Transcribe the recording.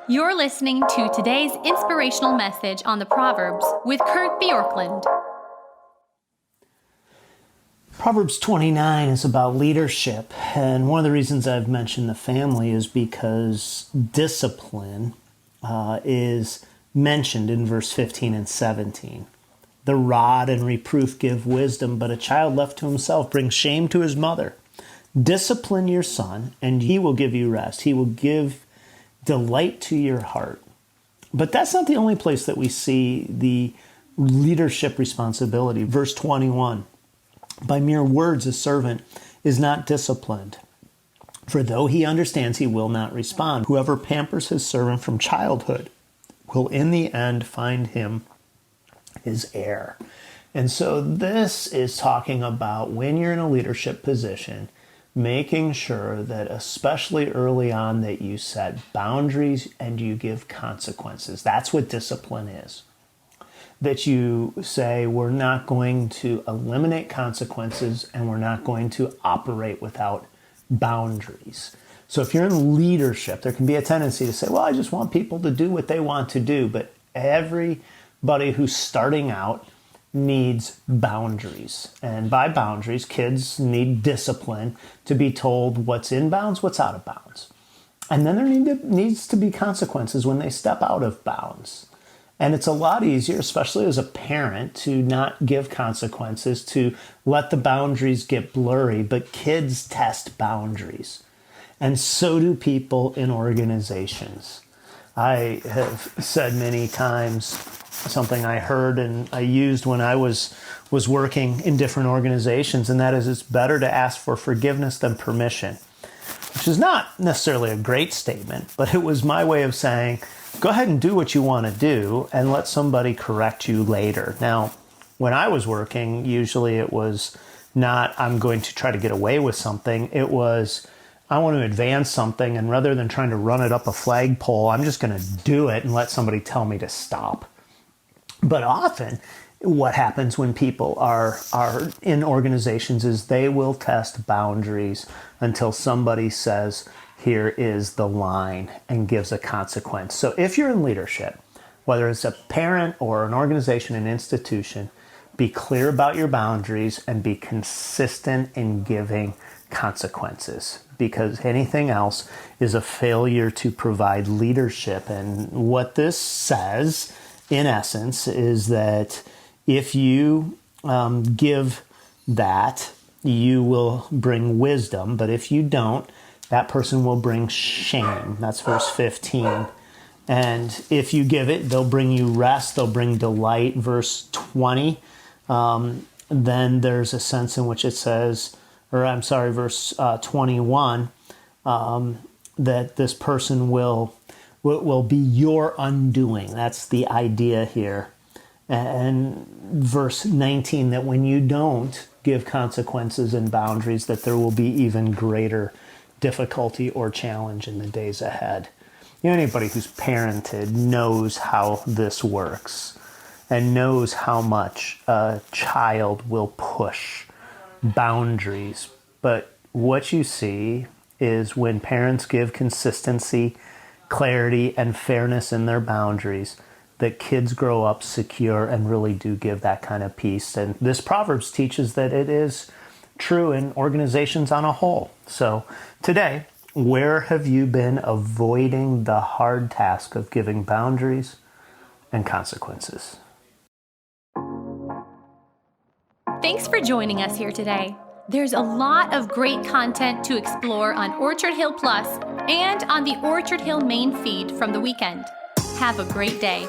You're listening to today's inspirational message on the Proverbs with Bjorklund. Proverbs 29 is about leadership, and one of the reasons I've mentioned the family is because discipline is mentioned in verse 15 and 17. The rod and reproof give wisdom, but a child left to himself brings shame to his mother. Discipline your son, and he will give you rest. He will give delight to your heart. But that's not the only place that we see the leadership responsibility. Verse 21, by mere words a servant is not disciplined, for though he understands, he will not respond. Whoever pampers his servant from childhood will in the end find him his heir. And so this is talking about when you're in a leadership position, making sure that especially early on that you set boundaries and you give consequences. That's what discipline is. That you say we're not going to eliminate consequences and we're not going to operate without boundaries. So if you're in leadership, there can be a tendency to say, well, I just want people to do what they want to do. But everybody who's starting out needs boundaries. And by boundaries, kids need discipline to be told what's in bounds, what's out of bounds. And then there needs to be consequences when they step out of bounds. And it's a lot easier, especially as a parent, to not give consequences, to let the boundaries get blurry. But kids test boundaries. And so do people in organizations. I have said many times something I heard and I used when I was working in different organizations, and that is it's better to ask for forgiveness than permission, which is not necessarily a great statement, but it was my way of saying, go ahead and do what you want to do and let somebody correct you later. Now, when I was working, usually it was not, I'm going to try to get away with something. It was, I want to advance something, and rather than trying to run it up a flagpole, I'm just going to do it and let somebody tell me to stop. But often what happens when people are in organizations is they will test boundaries until somebody says, here is the line, and gives a consequence. So if you're in leadership, whether it's a parent or an organization, an institution, be clear about your boundaries and be consistent in giving consequences, because anything else is a failure to provide leadership. And what this says, in essence, is that if you give that, you will bring wisdom, but if you don't, that person will bring shame. That's verse 15. And if you give it, they'll bring you rest, they'll bring delight. Verse 20, then there's a sense in which it says, verse 21, that this person will be your undoing. That's the idea here. And verse 19, that when you don't give consequences and boundaries, that there will be even greater difficulty or challenge in the days ahead. Anybody who's parented knows how this works and knows how much a child will push boundaries. But what you see is when parents give consistency, clarity, and fairness in their boundaries, that kids grow up secure and really do give that kind of peace. And this Proverbs teaches that it is true in organizations on a whole. So today, where have you been avoiding the hard task of giving boundaries and consequences? Thanks for joining us here today. There's a lot of great content to explore on Orchard Hill Plus and on the Orchard Hill main feed from the weekend. Have a great day.